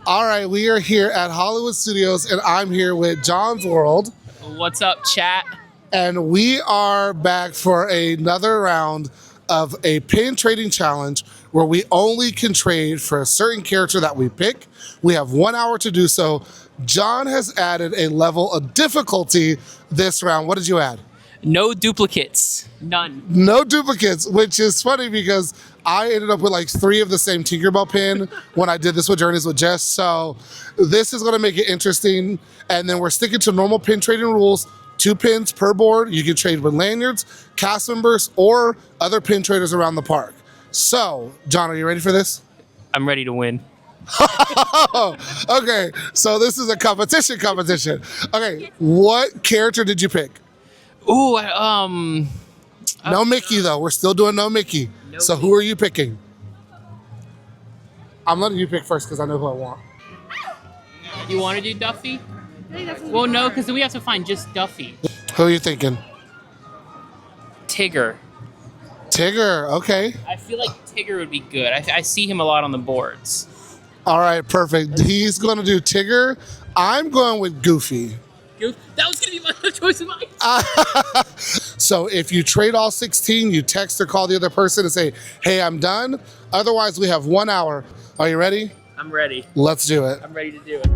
All right, we are here at Hollywood Studios, and I'm here with John's World. What's up, chat? And we are back for another round of a pin trading challenge where we only can trade for a certain character that we pick. We have 1 hour to do so. John has added a level of difficulty this round. What did you add? No duplicates. None. No duplicates, which is funny because I ended up with like 3 of the same Tinkerbell pin when I did this with Journeys with Jess. So this is going to make it interesting. And then we're sticking to normal pin trading rules. 2 pins per board. You can trade with lanyards, cast members, or other pin traders around the park. So, John, are you ready for this? I'm ready to win. Okay, so this is a competition. Okay, what character did you pick? Ooh, No Mickey, though. We're still doing no Mickey. So who are you picking? I'm letting you pick first because I know who I want. You want to do Duffy? Well, no, because then we have to find just Duffy. Who are you thinking? Tigger. Tigger, okay. I feel like Tigger would be good. I see him a lot on the boards. All right, perfect. He's going to do Tigger. I'm going with Goofy. That was going to be my choice of mine. So if you trade all 16, you text or call the other person and say, hey, I'm done. Otherwise, we have 1 hour. Are you ready? I'm ready. Let's do it. I'm ready to do it.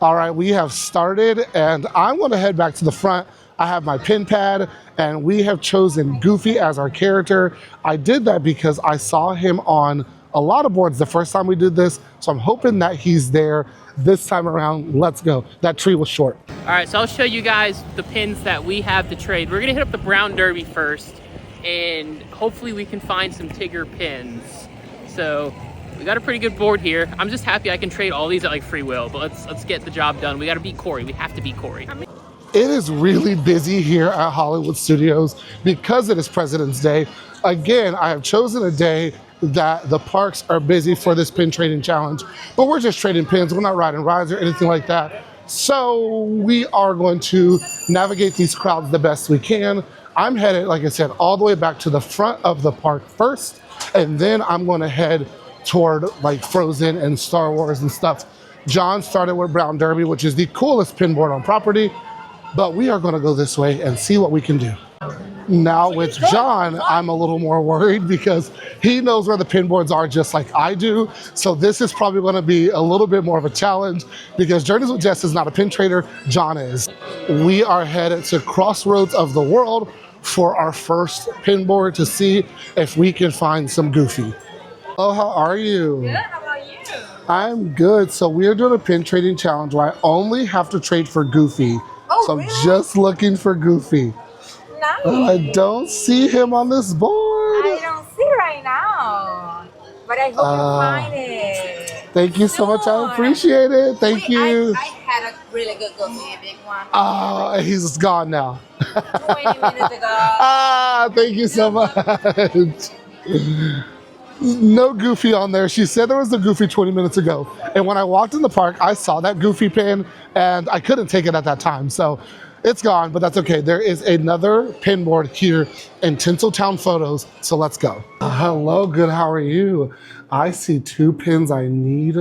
All right, we have started, and I'm going to head back to the front. I have my pin pad, and we have chosen Goofy as our character. I did that because I saw him on a lot of boards the first time we did this, so I'm hoping that he's there this time around. Let's go. That tree was short. All right, so I'll show you guys the pins that we have to trade. We're going to hit up the Brown Derby first, and hopefully we can find some Tigger pins. So we got a pretty good board here. I'm just happy I can trade all these at like free will, but let's get the job done. We got to beat Corey. We have to beat Corey. It is really busy here at Hollywood Studios because it is President's Day. Again, I have chosen a day that the parks are busy for this pin trading challenge, but we're just trading pins. We're not riding rides or anything like that. So we are going to navigate these crowds the best we can. I'm headed, like I said, all the way back to the front of the park first, and then I'm going to head toward like Frozen and Star Wars and stuff. John started with Brown Derby, which is the coolest pin board on property, but we are going to go this way and see what we can do. Now with John, I'm a little more worried because he knows where the pin boards are just like I do. So this is probably going to be a little bit more of a challenge because Journeys with Jess is not a pin trader, John is. We are headed to Crossroads of the World for our first pin board to see if we can find some Goofy. Oh, how are you? Good, how about you? I'm good. So we are doing a pin trading challenge where I only have to trade for Goofy. Oh, so really? I'm just looking for Goofy. Nice. I don't see him on this board. I don't see right now, but I hope you find it. Thank you so much. I appreciate it. Thank you. I had a really good Goofy, a big one. Oh, he's gone now. 20 minutes ago. Thank you so much. No Goofy on there. She said there was a Goofy 20 minutes ago. And when I walked in the park, I saw that Goofy pin and I couldn't take it at that time. So it's gone, but that's okay. There is another pin board here in Tinseltown Photos. So let's go. Hello, good. How are you? I see 2 pins I need.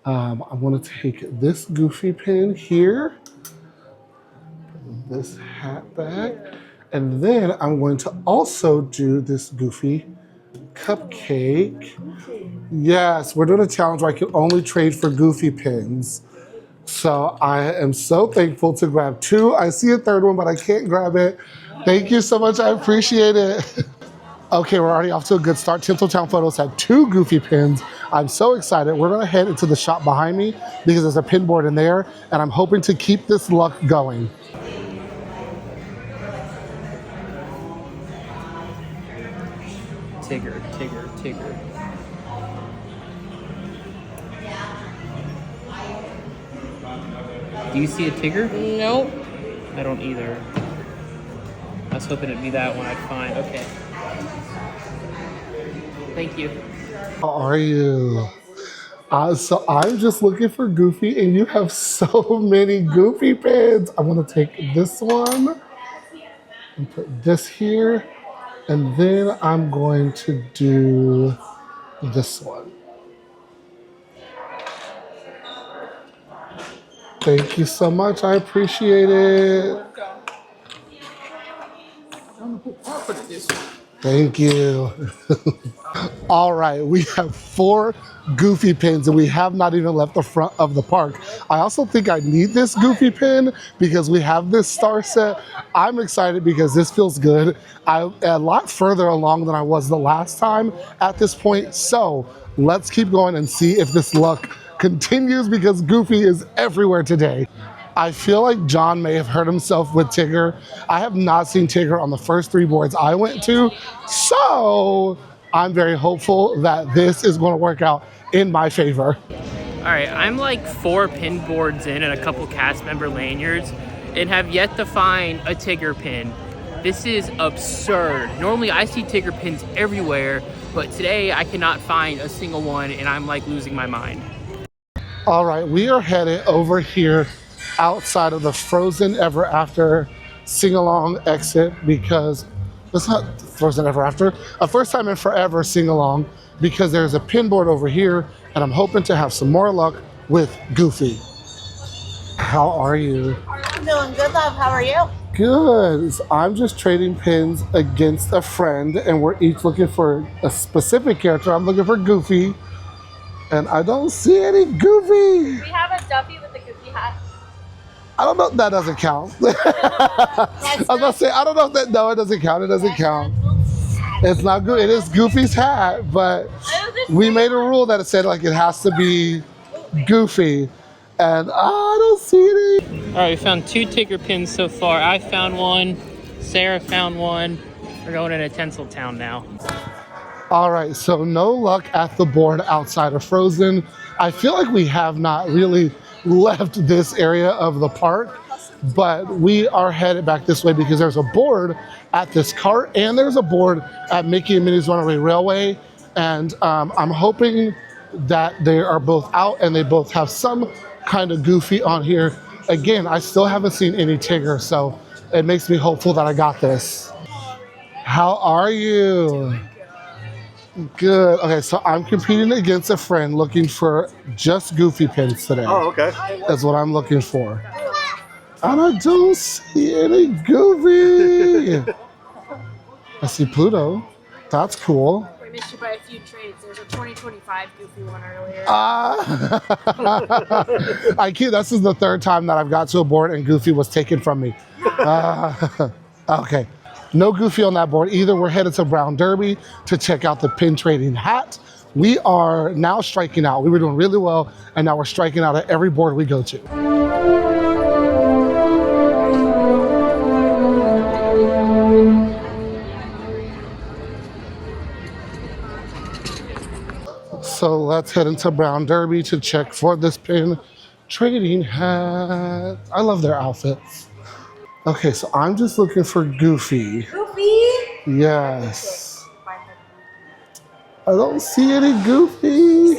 I'm going to take this Goofy pin here, this hat back, and then I'm going to also do this Goofy cupcake. Yes, we're doing a challenge where I can only trade for Goofy pins. So I am so thankful to grab 2. I see a 3rd one, but I can't grab it. Thank you so much. I appreciate it. Okay, we're already off to a good start. Tinseltown Photos had 2 Goofy pins. I'm so excited. We're going to head into the shop behind me because there's a pin board in there, and I'm hoping to keep this luck going. Tigger, Tigger, Tigger. Do you see a Tigger? Nope. I don't either. I was hoping it'd be that one I'd find. Okay. Thank you. How are you? So I'm just looking for Goofy, and you have so many Goofy pins. I'm gonna take this one and put this here, and then I'm going to do this one. Thank you so much. I appreciate it. Thank you. All right, we have 4 Goofy pins and we have not even left the front of the park. I also think I need this Goofy pin because we have this star set. I'm excited because this feels good. I'm a lot further along than I was the last time at this point. So let's keep going and see if this luck continues because Goofy is everywhere today. I feel like John may have hurt himself with Tigger. I have not seen Tigger on the first 3 boards I went to. So I'm very hopeful that this is going to work out in my favor. All right, I'm like 4 pin boards in and a couple cast member lanyards and have yet to find a Tigger pin. This is absurd. Normally I see Tigger pins everywhere, but today I cannot find a single one and I'm like losing my mind. All right, we are headed over here outside of the Frozen Ever After sing-along exit because it's not Frozen Ever After, a first time in forever sing-along because there's a pin board over here and I'm hoping to have some more luck with Goofy. How are you? I'm doing good, love. How are you? Good. So I'm just trading pins against a friend and we're each looking for a specific character. I'm looking for Goofy and I don't see any Goofy. We have a Duffy with a Goofy hat. I don't know if that doesn't count. I was about to say, I don't know if that, no, it doesn't count. It doesn't count. It's not good. It is Goofy's hat, but we made a rule that it said like it has to be Goofy. And I don't see any. All right, we found 2 Tigger pins so far. I found one, Sarah found one. We're going into Tinseltown now. All right, so no luck at the board outside of Frozen. I feel like we have not really left this area of the park, but we are headed back this way because there's a board at this cart and there's a board at Mickey and Minnie's Runaway Railway. And I'm hoping that they are both out and they both have some kind of Goofy on here. Again, I still haven't seen any Tigger, so it makes me hopeful that I got this. How are you? Good. Okay, so I'm competing against a friend looking for just Goofy pins today. Oh, okay. That's what I'm looking for. And I don't see any Goofy. I see Pluto. That's cool. We missed you by a few trades. There's a 2025 Goofy one earlier. This is the 3rd time that I've got to a board and Goofy was taken from me. Okay. No Goofy on that board either. We're headed to Brown Derby to check out the pin trading hat. We are now striking out. We were doing really well, and now we're striking out at every board we go to. So let's head into Brown Derby to check for this pin trading hat. I love their outfits. Okay, so I'm just looking for Goofy. Goofy? Yes. I don't see any Goofy.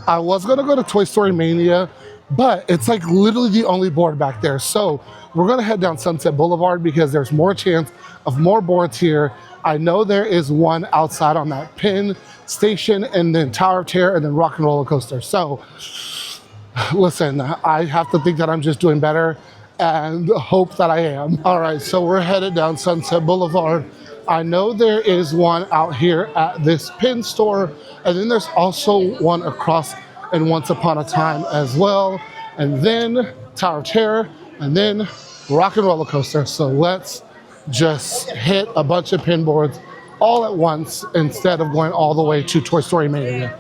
I was gonna go to Toy Story Mania, but it's like literally the only board back there. So we're gonna head down Sunset Boulevard because there's more chance of more boards here. I know there is one outside on that pin station and then Tower of Terror and then Rock and Roller Coaster. So listen, I have to think that I'm just doing better and hope that I am. All right, so we're headed down Sunset Boulevard. I know there is one out here at this pin store, and then there's also one across in Once Upon a Time as well, and then Tower of Terror, and then Rock and Roller Coaster. So let's just hit a bunch of pin boards all at once instead of going all the way to Toy Story Mania.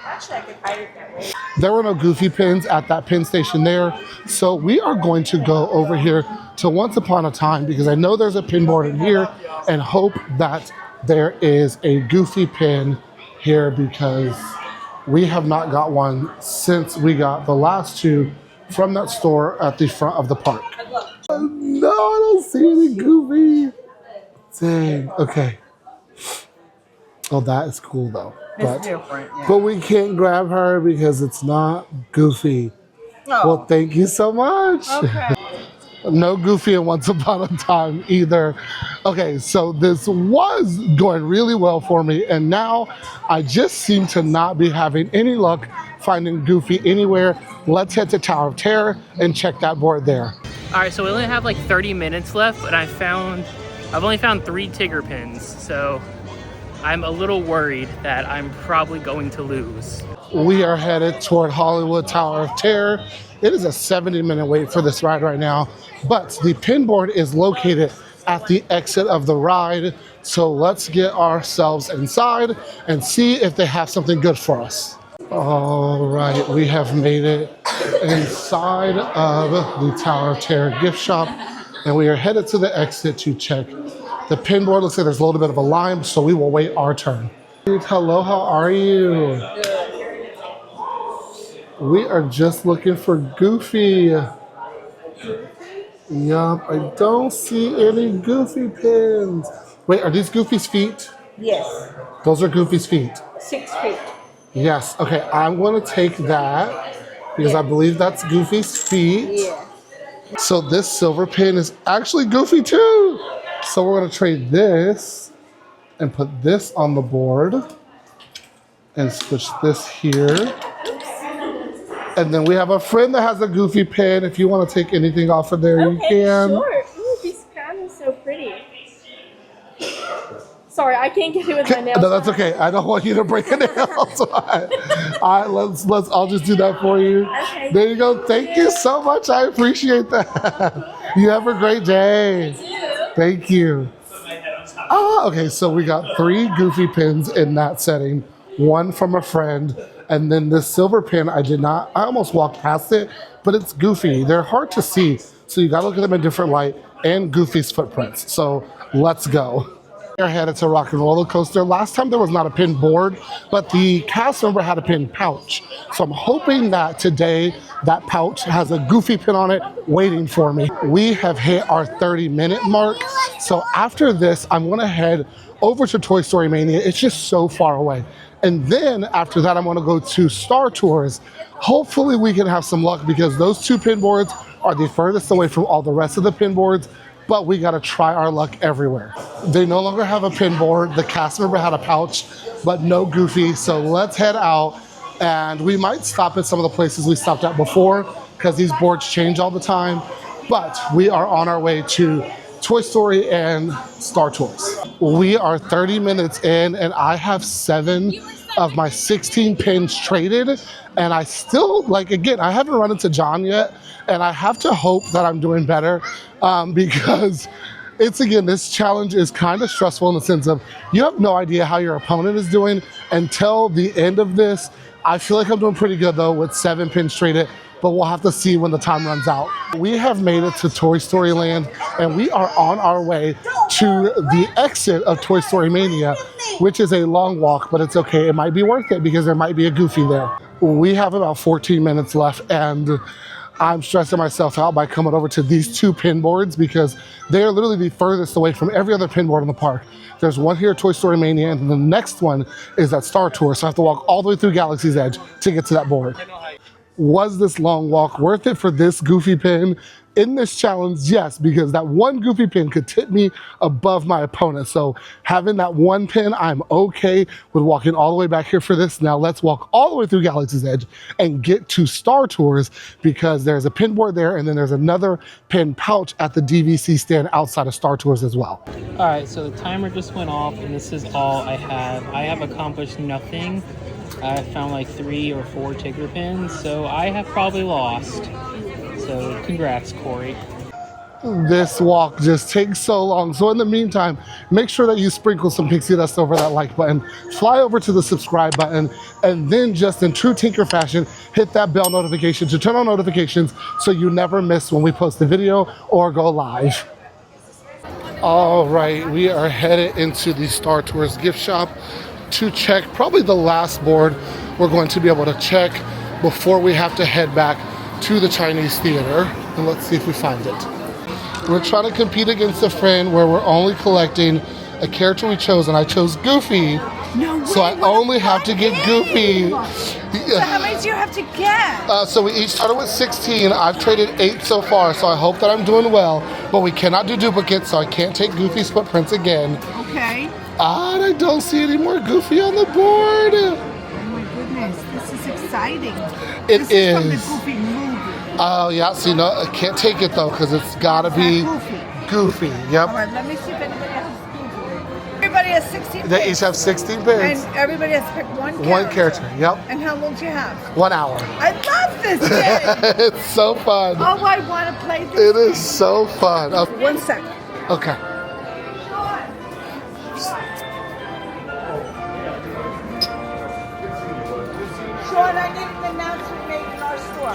Actually, I could hide it that way. There were no Goofy pins at that pin station there, so we are going to go over here to Once Upon a Time because I know there's a pin board in here and hope that there is a Goofy pin here because we have not got one since we got the last 2 from that store at the front of the park. No, I don't see any Goofy. Dang, okay. Oh, that is cool though. It's different. Yeah. But we can't grab her because it's not Goofy. Well, Oh, thank you so much. okay. No Goofy in Once Upon a Time either. Okay, so this was going really well for me, and now I just seem to not be having any luck finding Goofy anywhere. Let's head to Tower of Terror and check that board there. All right, so we only have like 30 minutes left, but I've only found 3 Tigger pins, so I'm a little worried that I'm probably going to lose. We are headed toward Hollywood Tower of Terror. It is a 70-minute wait for this ride right now, but the pin board is located at the exit of the ride. So let's get ourselves inside and see if they have something good for us. All right, we have made it inside of the Tower of Terror gift shop, and we are headed to the exit to check the pin board. Looks like there's a little bit of a line, so we will wait our turn. Hello, how are you? We are just looking for Goofy. Yup, I don't see any Goofy pins. Wait, are these Goofy's feet? Yes. Those are Goofy's feet. 6 feet. Yes, okay, I'm gonna take that because I believe that's Goofy's feet. Yeah. So this silver pin is actually Goofy too. So we're gonna trade this and put this on the board and switch this here. And then we have a friend that has a Goofy pin. If you want to take anything off of there, you can. Sure. Ooh, this crown is so pretty. Sorry, I can't get it with my nails. No, that's okay. I don't want you to break a nail. So let's. I'll just do that for you. Okay. There you go. Thank you so much. I appreciate that. You have a great day. Thank you. Okay. So we got 3 Goofy pins in that setting. 1 from a friend. And then this silver pin, I almost walked past it, but it's Goofy. They're hard to see, so you gotta look at them in different light and Goofy's footprints. So let's go. We're headed to Rock and Roller Coaster. Last time there was not a pin board, but the cast member had a pin pouch. So I'm hoping that today that pouch has a Goofy pin on it waiting for me. We have hit our 30-minute mark. So after this, I'm gonna head over to Toy Story Mania. It's just so far away. And then after that, I'm gonna go to Star Tours. Hopefully we can have some luck because those 2 pin boards are the furthest away from all the rest of the pin boards, but we gotta try our luck everywhere. They no longer have a pin board. The cast member had a pouch, but no Goofy. So let's head out, and we might stop at some of the places we stopped at before because these boards change all the time. But we are on our way to Toy Story and Star Tours. We are 30 minutes in, and I have 7 of my 16 pins traded, and I still, again, I haven't run into John yet, and I have to hope that I'm doing better because this challenge is kind of stressful in the sense of you have no idea how your opponent is doing until the end of this. I feel like I'm doing pretty good though with 7 pins traded, but we'll have to see when the time runs out. We have made it to Toy Story Land, and we are on our way to the exit of Toy Story Mania, which is a long walk, but it's okay. It might be worth it because there might be a Goofy there. We have about 14 minutes left, and I'm stressing myself out by coming over to these 2 pin boards because they are literally the furthest away from every other pin board in the park. There's one here at Toy Story Mania, and the next one is at Star Tours, so I have to walk all the way through Galaxy's Edge to get to that board. Was this long walk worth it for this Goofy pin? In this challenge, yes, because that one Goofy pin could tip me above my opponent. So having that 1 pin, I'm okay with walking all the way back here for this. Now let's walk all the way through Galaxy's Edge and get to Star Tours because there's a pin board there, and then there's another pin pouch at the DVC stand outside of Star Tours as well. All right, so the timer just went off, and this is all I have. I have accomplished nothing. I found like 3 or 4 Tigger pins, so I have probably lost. So congrats, Corey. This walk just takes so long. So in the meantime, make sure that you sprinkle some pixie dust over that like button, fly over to the subscribe button, and then just in true Tinker fashion, hit that bell notification to turn on notifications so you never miss when we post a video or go live. All right, we are headed into the Star Tours gift shop to check probably the last board we're going to be able to check before we have to head back to the Chinese theater. And let's see if we find it. We're trying to compete against a friend where we're only collecting a character we chose, and I chose Goofy. No way. So I only have to get Goofy. So how many do you have to get? So we each started with 16. I've traded 8 so far, so I hope that I'm doing well. But we cannot do duplicates, so I can't take Goofy's footprints again. Okay. And I don't see any more Goofy on the board. Oh my goodness, this is exciting. It this is from the is. Goofy movie. Oh, yeah, see, no, I can't take it though, because it's gotta be Goofy. Yep. All right, let me see if anybody has Goofy. Everybody has 16 They pins. each have 16 pins. And everybody has to pick one character. One character, yep. And how long do you have? 1 hour. I love this game. It's so fun. Oh, I want to play this. It is so fun. 1 second. Okay. Sean, I need an announcement made in our store.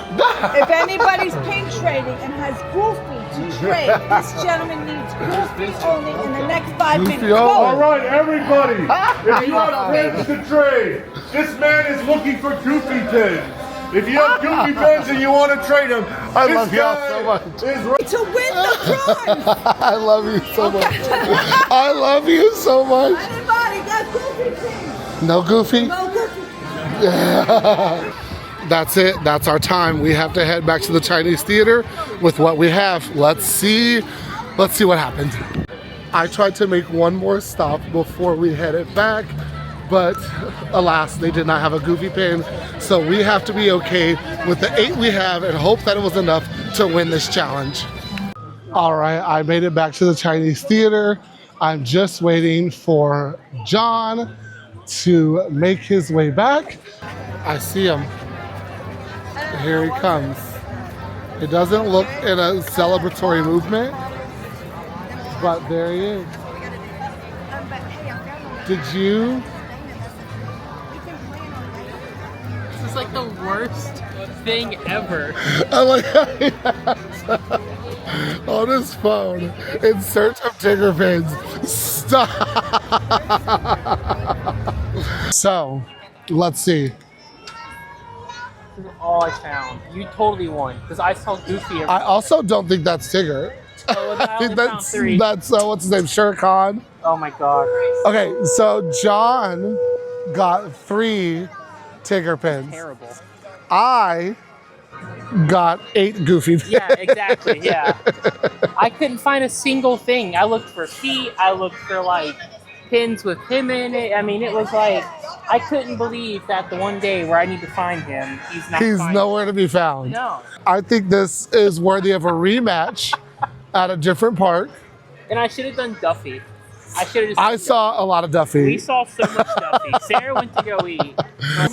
If anybody's pin trading and has Goofy to trade, this gentleman needs Goofy only in the next 5 minutes. Goofy Go. only. All right, everybody, if you have pins to trade, this man is looking for Goofy pins. If you have Goofy pins and you want to trade them, I this love y'all guy so much. is right. To win the prize. I love you so much. I love you so much. Anybody got Goofy pins? No Goofy? No Goofy. That's it. That's our time. We have to head back to the Chinese theater with what we have. Let's see what happens. I tried to make one more stop before we headed back, but alas, they did not have a Goofy pin. So we have to be okay with the 8 we have and hope that it was enough to win this challenge. All right, I made it back to the Chinese theater. I'm just waiting for John to make his way back. I see him. Here he comes. It doesn't look in a celebratory movement, but there he is. Did you? This is like the worst thing ever. I like how he has on his phone in search of Tigger pins. Stop. So, let's see. This is all I found. You totally won because I saw Goofy. I also don't think that's Tigger. Oh, I only found 3. That's what's his name, Shere Khan. Oh my god. Okay, so John got 3 Tigger pins. Terrible. I got 8 Goofy pins. Yeah, exactly. Yeah. I couldn't find a single thing. I looked for feet. I looked for like pins with him in it. I mean, it was like I couldn't believe that the one day where I need to find him, he's nowhere to be found. No. I think this is worthy of a rematch at a different park. And I should have done Duffy. I should have just. I saw a lot of Duffy. We saw so much Duffy. Sarah went to go eat.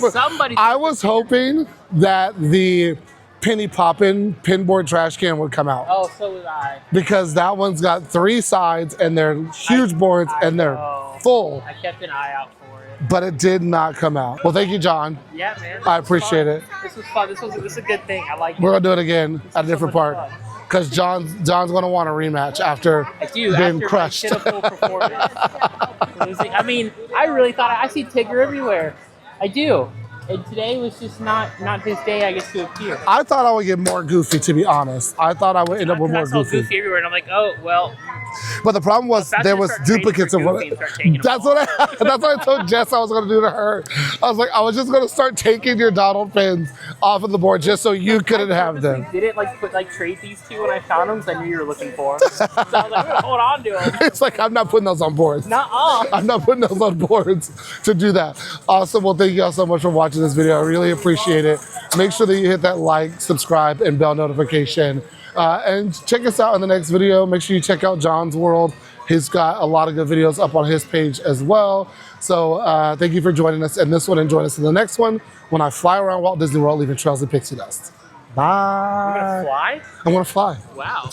Somebody. I was hoping that the Penny Poppin' pinboard trash can would come out. Oh, so was I. Because that one's got 3 sides and they're huge boards and they're full. I kept an eye out for it. But it did not come out. Well, thank you, John. Yeah, man. I appreciate it. This was fun. This was a good thing. I like it. We're gonna do it again at a different so park. much fun. Because John's gonna want a rematch after being after crushed. my pitiful performance. I mean, I really thought I see Tigger everywhere. I do. And today was just not his day, I guess, to appear. I thought I would get more Goofy, to be honest. I thought I would end up with more I saw Goofy. Goofy everywhere, and I'm like, oh well. But the problem was there was duplicates of what. That's what I told Jess I was gonna do to her. I was like, I was just gonna start taking your Donald pins off of the board just so you couldn't have them. Didn't trade these 2 when I found them because I knew you were looking for them. So I was like, I'm gonna hold on to them. It's like I'm not putting those on boards. Nuh-uh. I'm not putting those on boards to do that. Awesome. Well, thank you all so much for watching this video. I really appreciate it. Make sure that you hit that like, subscribe, and bell notification. And check us out in the next video. Make sure you check out John's World. He's got a lot of good videos up on his page as well. So thank you for joining us in this one and join us in the next one when I fly around Walt Disney World leaving trails of pixie dust. Bye. You're gonna fly? I'm gonna fly. Wow.